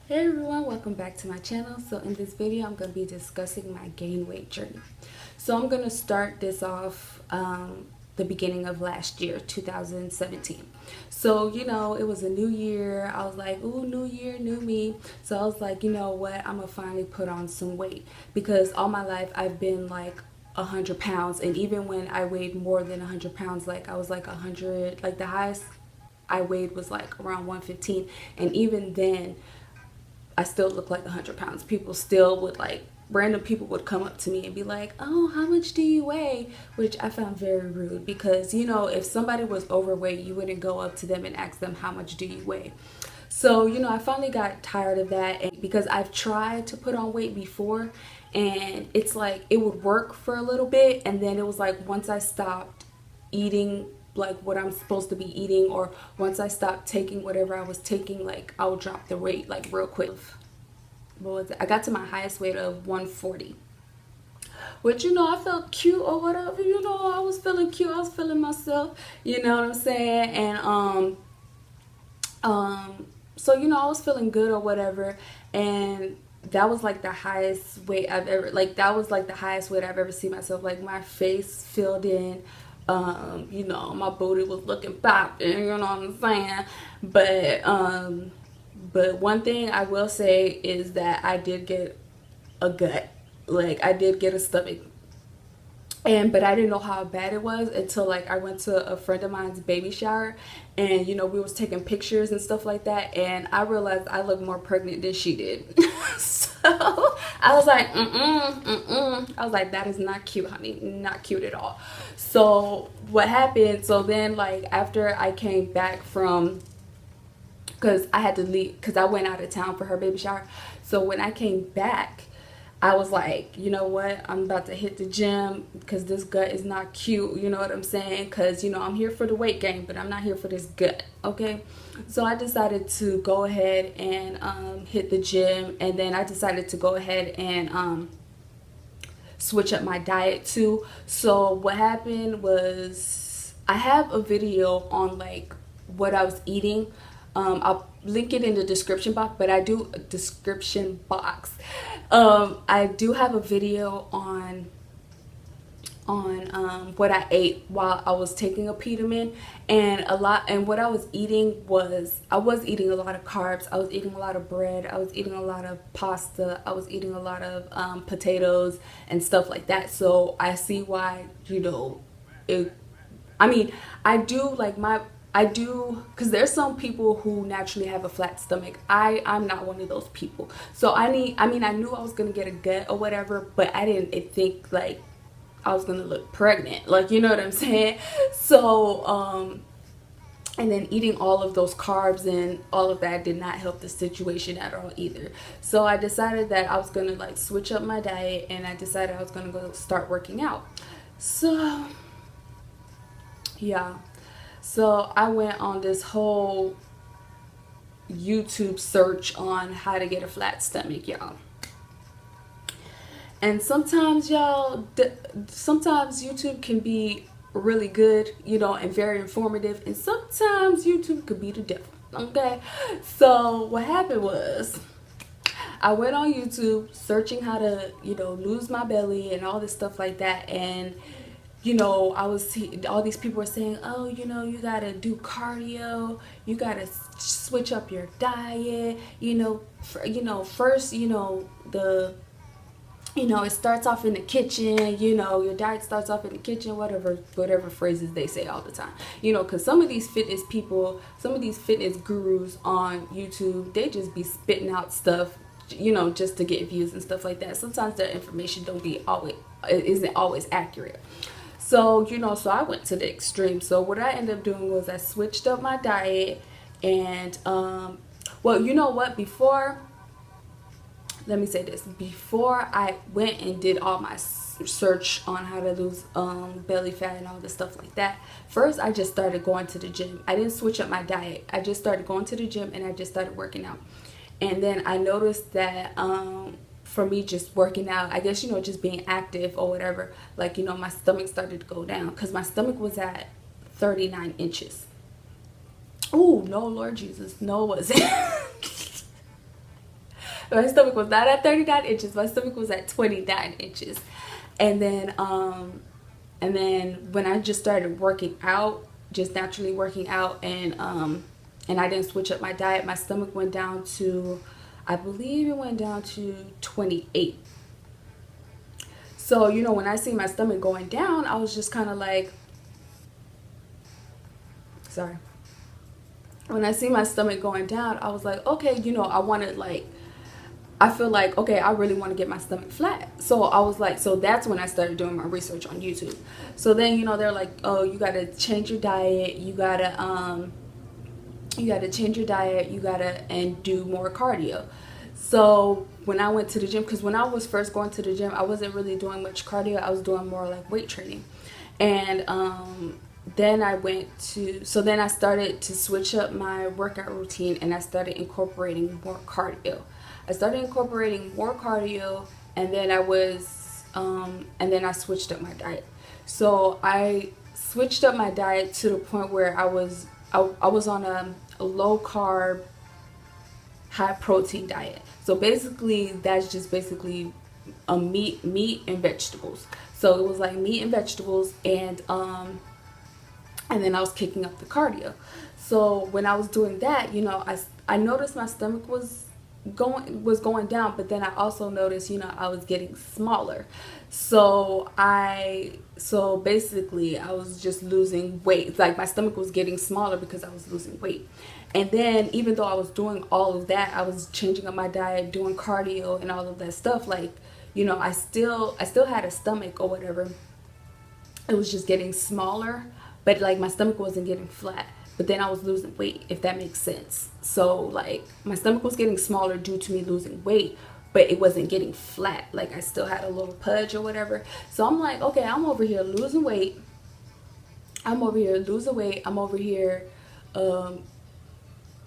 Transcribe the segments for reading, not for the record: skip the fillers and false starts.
Hey everyone, welcome back to my channel. So in this video I'm going to be discussing my gain weight journey. So I'm going to start this off the beginning of last year, 2017. So it was a new year. I was like, ooh, new year, new me. So I was like, you know what, I'm going to finally put on some weight, because all my life I've been like 100 pounds, and even when I weighed more than 100 pounds, like I was like 100, like the highest I weighed was like around 115, and even then I still look like 100 pounds. People still would random people would come up to me and be like, oh, how much do you weigh? Which I found very rude, because, if somebody was overweight, you wouldn't go up to them and ask them, how much do you weigh? So, I finally got tired of that, and because I've tried to put on weight before, and it's like it would work for a little bit, and then it was like once I stopped eating like what I'm supposed to be eating, or once I stopped taking whatever I was taking, like I would drop the weight like real quick. What was it? I got to my highest weight of 140, which I felt cute or whatever. I was feeling cute. I was feeling myself. You know what I'm saying? And so I was feeling good or whatever, and that was like the highest weight I've ever, that was like the highest weight I've ever seen myself. Like my face filled in, my booty was looking popping, you know what I'm saying? But one thing I will say is that I did get a gut. Like I did get a stomach, but I didn't know how bad it was until like I went to a friend of mine's baby shower, and we was taking pictures and stuff like that, and I realized I looked more pregnant than she did. So I was like, I was like, that is not cute, honey, not cute at all. So what happened, so then like after I came back from, because I had to leave because I went out of town for her baby shower. So when I came back, I was like, you know what, I'm about to hit the gym, because this gut is not cute, you know what I'm saying? Because I'm here for the weight gain, but I'm not here for this gut, okay? So I decided to go ahead and hit the gym, and then I decided to go ahead and switch up my diet too. So what happened was, I have a video on like what I was eating. I'll link it in the description box, but I do a description box. I do have a video on what I ate while I was taking a Peterman, and what I was eating was, I was eating a lot of carbs. I was eating a lot of bread. I was eating a lot of pasta. I was eating a lot of potatoes and stuff like that. So I see why, it, I mean, I do, because there's some people who naturally have a flat stomach. I'm not one of those people. So I knew I was going to get a gut or whatever, but I didn't think like I was going to look pregnant. Like, you know what I'm saying? So, and then eating all of those carbs and all of that did not help the situation at all either. So I decided that I was going to like switch up my diet, and I decided I was going to go start working out. So, yeah. So I went on this whole YouTube search on how to get a flat stomach, y'all. And sometimes, y'all, sometimes YouTube can be really good, and very informative, and sometimes YouTube could be the devil, okay? So what happened was, I went on YouTube searching how to, lose my belly and all this stuff like that, and all these people were saying, oh, you gotta do cardio, you gotta switch up your diet, first, it starts off in the kitchen, your diet starts off in the kitchen, whatever phrases they say all the time, because some of these fitness people, some of these fitness gurus on YouTube, they just be spitting out stuff, just to get views and stuff like that. Sometimes their information isn't always accurate. So, so I went to the extreme. So what I ended up doing was I switched up my diet, and, well, you know what, let me say this, before I went and did all my search on how to lose belly fat and all this stuff like that, first I just started going to the gym. I didn't switch up my diet. I just started going to the gym, and I just started working out. And then I noticed that, for me just working out, I guess, just being active or whatever, like, my stomach started to go down, because my stomach was at 39 inches. Oh, no, Lord Jesus, no, it wasn't. My stomach was not at 39 inches. My stomach was at 29 inches. And then when I just started working out, just naturally working out, and I didn't switch up my diet, my stomach went down to, I believe it went down to 28. So, you know, when I see my stomach going down, I was just kind of like, sorry. When I see my stomach going down, I was like, okay, you know, I feel like, okay, I really want to get my stomach flat. So I was like, so that's when I started doing my research on YouTube. So then, you know, they're like, oh, you got to change your diet. You got to change your diet. And do more cardio. So when I went to the gym, because when I was first going to the gym, I wasn't really doing much cardio. I was doing more like weight training. And then I started to switch up my workout routine, and I started incorporating more cardio. And then I switched up my diet. So I switched up my diet to the point where I was on a low carb, high protein diet. So basically, that's just basically a meat and vegetables. So it was like meat and vegetables, and then I was kicking up the cardio. So when I was doing that, you know, I noticed my stomach was going down, but then I also noticed, you know, I was getting smaller. So basically I was just losing weight. Like my stomach was getting smaller because I was losing weight. And then even though I was doing all of that, I was changing up my diet, doing cardio and all of that stuff, like, you know, I still had a stomach or whatever. It was just getting smaller, but like my stomach wasn't getting flat. But then I was losing weight, if that makes sense. So like my stomach was getting smaller due to me losing weight, but it wasn't getting flat. Like I still had a little pudge or whatever. So I'm like, okay, I'm over here losing weight. I'm over here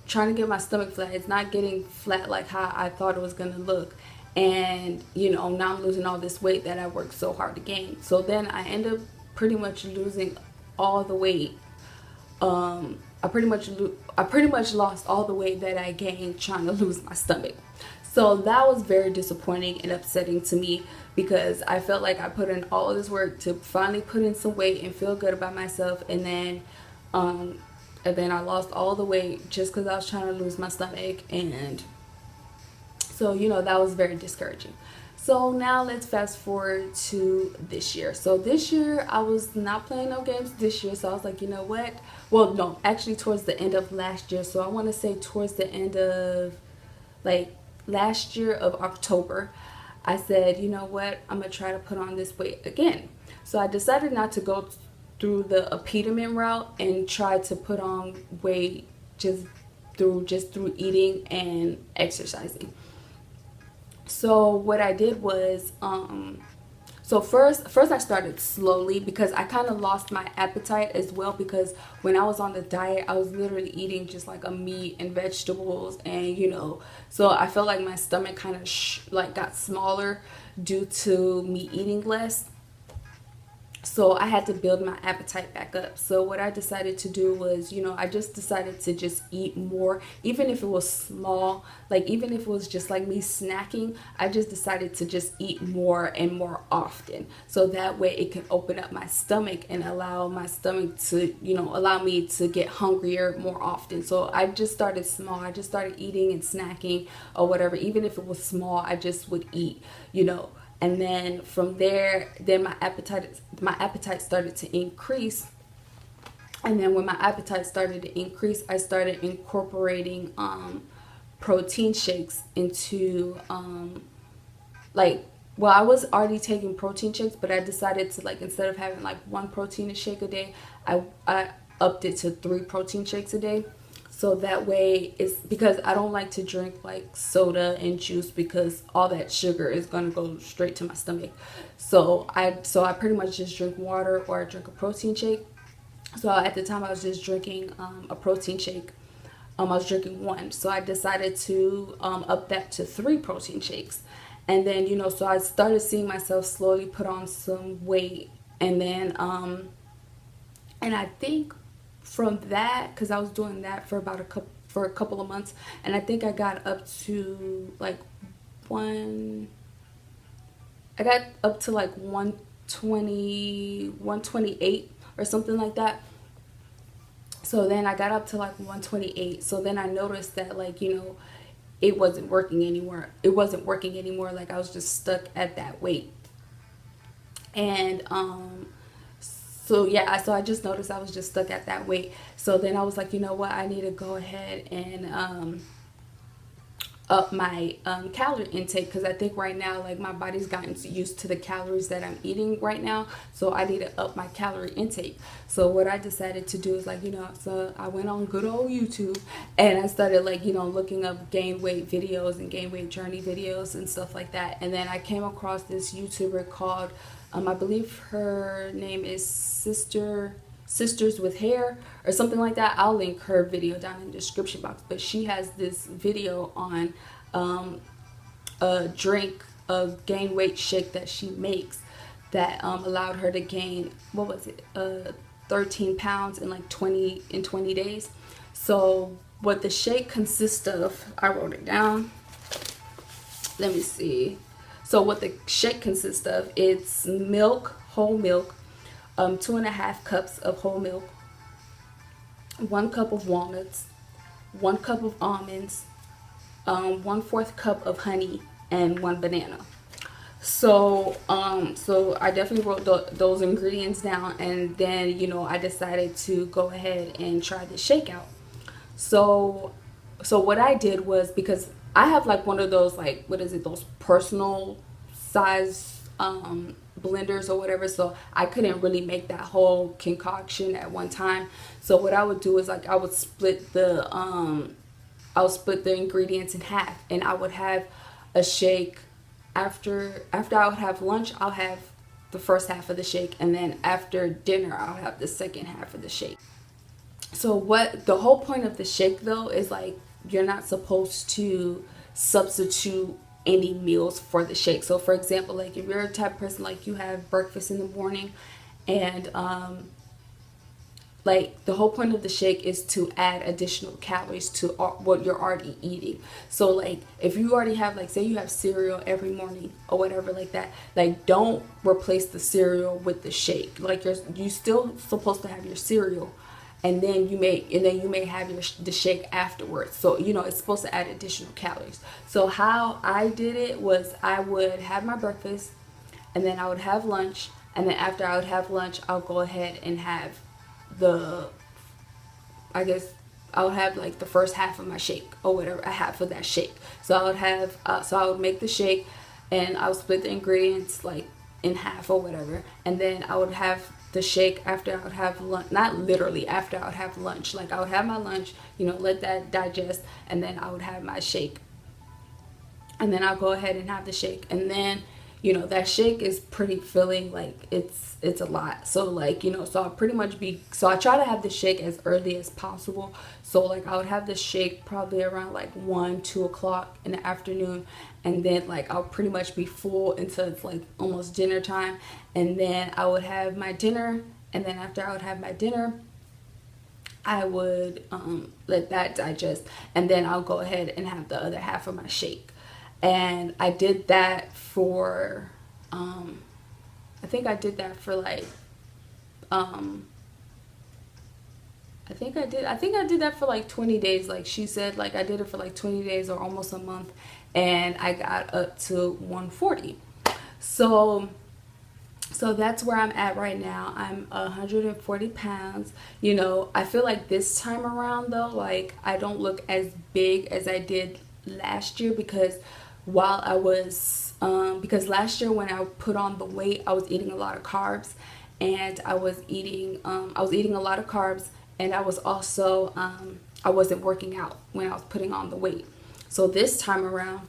trying to get my stomach flat. It's not getting flat like how I thought it was gonna look. And you know, now I'm losing all this weight that I worked so hard to gain. So then I end up pretty much losing all the weight. I pretty much lost all the weight that I gained trying to lose my stomach. So that was very disappointing and upsetting to me, because I felt like I put in all of this work to finally put in some weight and feel good about myself, and then I lost all the weight just because I was trying to lose my stomach. And so, you know, that was very discouraging. So now let's fast forward to this year. So this year I was not playing no games this year. So I was like, you know what? Well, no, actually towards the end of last year. So I want to say towards the end of like last year of October, I said, you know what? I'm going to try to put on this weight again. So I decided not to go through the epitome route and try to put on weight just through eating and exercising. So what I did was, so first I started slowly, because I kind of lost my appetite as well, because when I was on the diet, I was literally eating just like a meat and vegetables, and you know, so I felt like my stomach kind of got smaller due to me eating less. So I had to build my appetite back up. So what I decided to do was, you know, I just decided to just eat more, even if it was small, like even if it was just like me snacking, I just decided to just eat more and more often. So that way it can open up my stomach and allow my stomach to, you know, allow me to get hungrier more often. So I just started small. I just started eating and snacking or whatever. Even if it was small, I just would eat, you know. And then from there, then my appetite started to increase. And then when my appetite started to increase, I started incorporating protein shakes into I was already taking protein shakes, but I decided to, like, instead of having like one protein shake a day, I upped it to 3 protein shakes a day. So that way, it's because I don't like to drink like soda and juice, because all that sugar is going to go straight to my stomach. So I pretty much just drink water, or I drink a protein shake. So at the time I was just drinking a protein shake. I was drinking one. So I decided to up that to 3 protein shakes. And then, you know, so I started seeing myself slowly put on some weight. And then, and I think from that, because I was doing that for a couple of months, and I think I got up to like I got up to like 120, 128 or something like that. So then I got up to like 128. So then I noticed that, like, it wasn't working anymore. Like, I was just stuck at that weight. And so yeah, so I just noticed I was just stuck at that weight. So then I was like, you know what, I need to go ahead and up my calorie intake, because I think right now, like, my body's gotten used to the calories that I'm eating right now, so I need to up my calorie intake. So what I decided to do is, like, so I went on good old YouTube and I started, like, looking up gain weight videos and gain weight journey videos and stuff like that. And then I came across this YouTuber called I believe her name is Sisters with Hair or something like that. I'll link her video down in the description box. But she has this video on a gain weight shake that she makes that allowed her to gain, what was it, 13 pounds in like 20 days. So what the shake consists of, I wrote it down. Let me see. So what the shake consists of, it's milk, whole milk, 2.5 cups of whole milk, 1 cup of walnuts, 1 cup of almonds, 1/4 cup of honey, and 1 banana. So so I definitely wrote those ingredients down, and then I decided to go ahead and try the shake out. So what I did was, because I have like one of those, like, what is it, those personal size blenders or whatever, so I couldn't really make that whole concoction at one time. So what I would do is, like, I would split the ingredients in half, and I would have a shake after I would have lunch. I'll have the first half of the shake, and then after dinner I'll have the second half of the shake. So what the whole point of the shake though is, like, you're not supposed to substitute any meals for the shake. So for example, like, if you're a type of person, like, you have breakfast in the morning, and like, the whole point of the shake is to add additional calories to what you're already eating. So, like, if you already have, like, say you have cereal every morning or whatever like that, like, don't replace the cereal with the shake. Like, you still supposed to have your cereal, and then you may have the shake afterwards. So it's supposed to add additional calories. So how I did it was, I would have my breakfast, and then I would have lunch, and then after I would have lunch, I'll go ahead and have I guess I would have like the first half of my shake or whatever, a half of that shake. So I would make the shake, and I would split the ingredients like in half or whatever, and then I would have the shake after I would have lunch. Not literally after I would have lunch, like, I would have my lunch, let that digest, and then I would have my shake, and then I'll go ahead and have the shake. And then that shake is pretty filling, like, it's a lot. So, like, so I'll pretty much so I try to have the shake as early as possible. So, like, I would have the shake probably around like 1-2 o'clock in the afternoon, and then, like, I'll pretty much be full until it's like almost dinner time, and then I would have my dinner, and then after I would have my dinner, I would let that digest, and then I'll go ahead and have the other half of my shake. And I did that for I think I did that for like I think I did that for like 20 days. Like she said, like, I did it for like 20 days or almost a month, and I got up to 140. So that's where I'm at right now. I'm 140 pounds. I feel like this time around though, like, I don't look as big as I did last year, because because last year when I put on the weight, I was eating a lot of carbs, and I was eating a lot of carbs, and I was also I wasn't working out when I was putting on the weight. So this time around,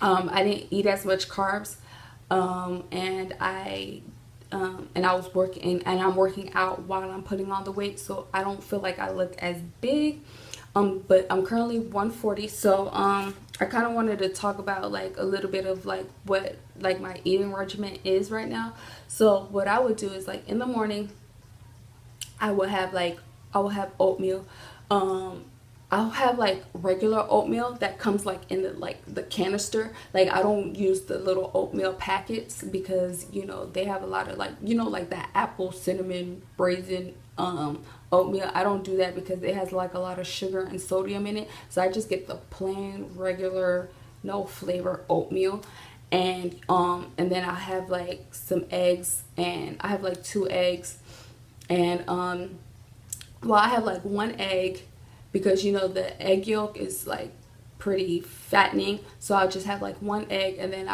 I didn't eat as much carbs, and I was working, and I'm working out while I'm putting on the weight, so I don't feel like I look as big. But I'm currently 140, so I kind of wanted to talk about like a little bit of like what like my eating regimen is right now. So what I would do is, like, in the morning, I will have oatmeal. I I'll have like regular oatmeal that comes like in the canister. Like I don't use the little oatmeal packets because you know they have a lot of like, you know, like that apple cinnamon raisin oatmeal. I don't do that because it has like a lot of sugar and sodium in it. So I just get the plain regular no flavor oatmeal. And then I have like some eggs, and I have like 2 eggs, and well, I have like 1 egg because you know the egg yolk is like pretty fattening, so I'll just have like 1 egg, and then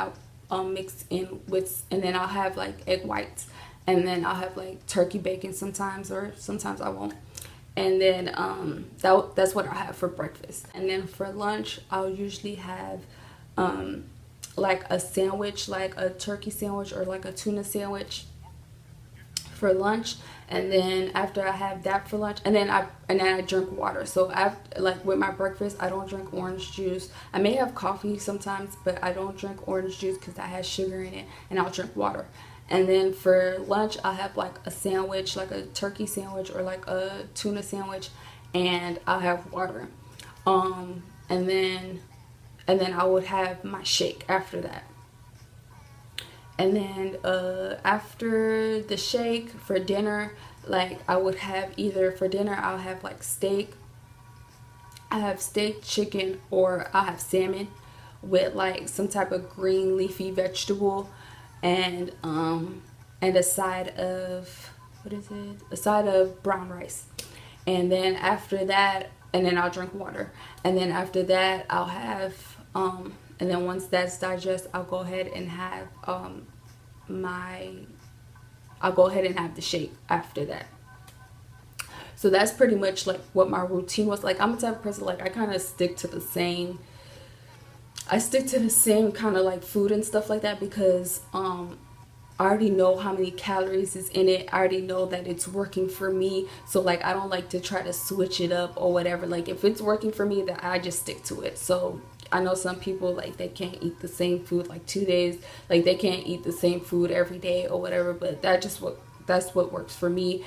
I'll mix in with, and then I'll have like egg whites, and then I'll have like turkey bacon sometimes, or sometimes I won't. And then that's what I have for breakfast. And then for lunch I'll usually have like a sandwich, like a turkey sandwich or like a tuna sandwich for lunch. And then after I have that for lunch, and then I drink water. So like with my breakfast, I don't drink orange juice. I may have coffee sometimes, but I don't drink orange juice because that has sugar in it, and I'll drink water. And then for lunch I'll have like a sandwich, like a turkey sandwich or like a tuna sandwich, and I'll have water. And then I would have my shake after that. And then after the shake for dinner, like I would have either for dinner I'll have like steak. I have steak, chicken, or I'll have salmon with like some type of green leafy vegetable, and a side of, what is it? A side of brown rice. And then after that, and then I'll drink water. And then after that I'll have and then once that's digested, I'll go ahead and have the shake after that. So that's pretty much like what my routine was. Like I'm the type of person, like I kind of stick to the same kind of like food and stuff like that because I already know how many calories is in it. I already know that it's working for me. So like I don't like to try to switch it up or whatever. Like if it's working for me, then I just stick to it. So I know some people like they can't eat the same food like 2 days, like they can't eat the same food every day or whatever, but that's what works for me,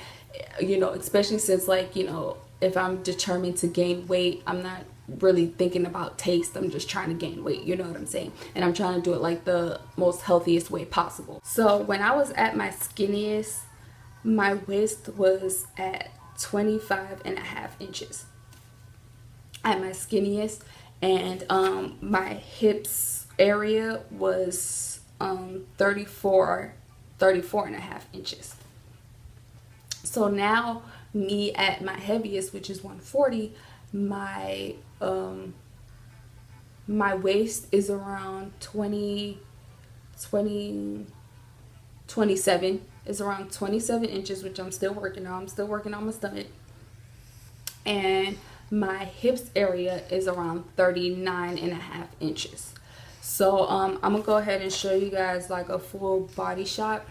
you know, especially since like, you know, if I'm determined to gain weight, I'm not really thinking about taste. I'm just trying to gain weight, you know what I'm saying? And I'm trying to do it like the most healthiest way possible. So when I was at my skinniest, my waist was at 25.5 inches at my skinniest. And my hips area was 34.5 inches. So now me at my heaviest, which is 140, my waist is around 27 is around 27 inches, which I'm still working on. I'm still working on my stomach. And my hips area is around 39.5 inches. So I'm gonna go ahead and show you guys like a full body shot.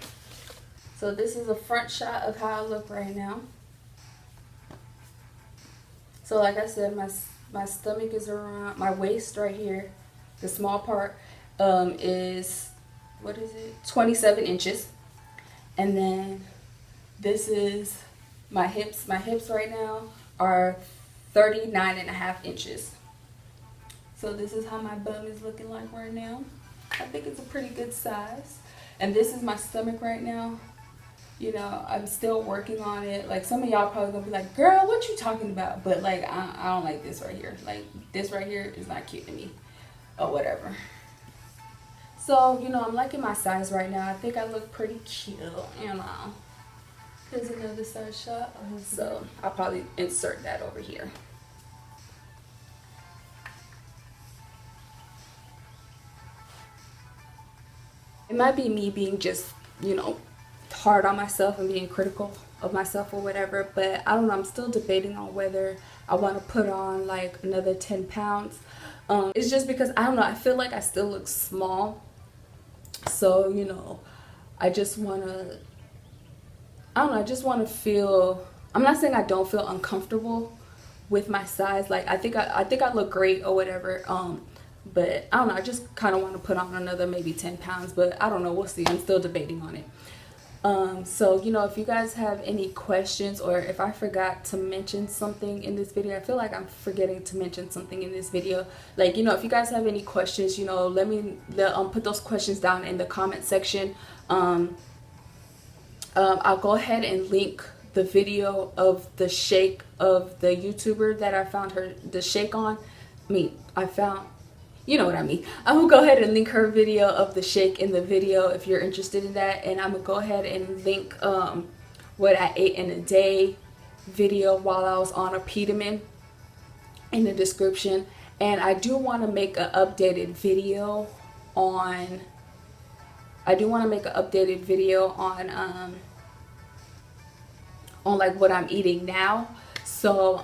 So this is a front shot of how I look right now. So like I said, my stomach is around, my waist right here, the small part is, what is it, 27 inches. And then this is my hips. My hips right now are 39.5 inches. So this is how my bum is looking like right now. I think it's a pretty good size. And this is my stomach right now. You know, I'm still working on it. Like some of y'all probably gonna be like, girl, what you talking about? But like I don't like this right here. Like this right here is not cute to me or whatever. So, you know, I'm liking my size right now. I think I look pretty cute, you know. Here's another side shot. So I'll probably insert that over here. It might be me being just, you know, hard on myself and being critical of myself or whatever, but I don't know. I'm still debating on whether I want to put on like another 10 pounds. It's just because, I don't know, I feel like I still look small. So, you know, I just want to, I don't know, I just want to feel, I'm not saying I don't feel uncomfortable with my size. Like I think I look great or whatever. But I don't know, I just kind of want to put on another maybe 10 pounds, but I don't know, we'll see. I'm still debating on it. So, you know, if you guys have any questions, or if I forgot to mention something in this video, I feel like I'm forgetting to mention something in this video. Like, you know, if you guys have any questions, you know, put those questions down in the comment section. I'll go ahead and link the video of the shake of the YouTuber that I found the shake on. You know what I mean. I'm gonna go ahead and link her video of the shake in the video if you're interested in that, and I'm gonna go ahead and link what I ate in a day video while I was on a Peterman in the description. And I do want to make an updated video on like what I'm eating now. So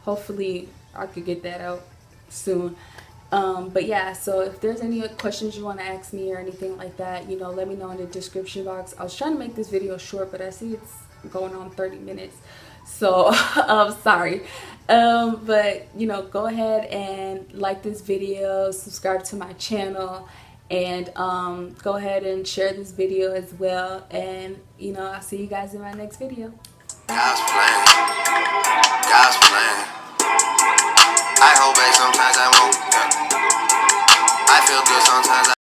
hopefully I could get that out soon. But yeah, so if there's any questions you want to ask me or anything like that, you know, let me know in the description box. I was trying to make this video short, but I see it's going on 30 minutes. So I'm sorry. But you know, go ahead and like this video, subscribe to my channel, and go ahead and share this video as well. And you know, I'll see you guys in my next video. God's plan. God's plan. I hold back sometimes I won't. I feel good sometimes.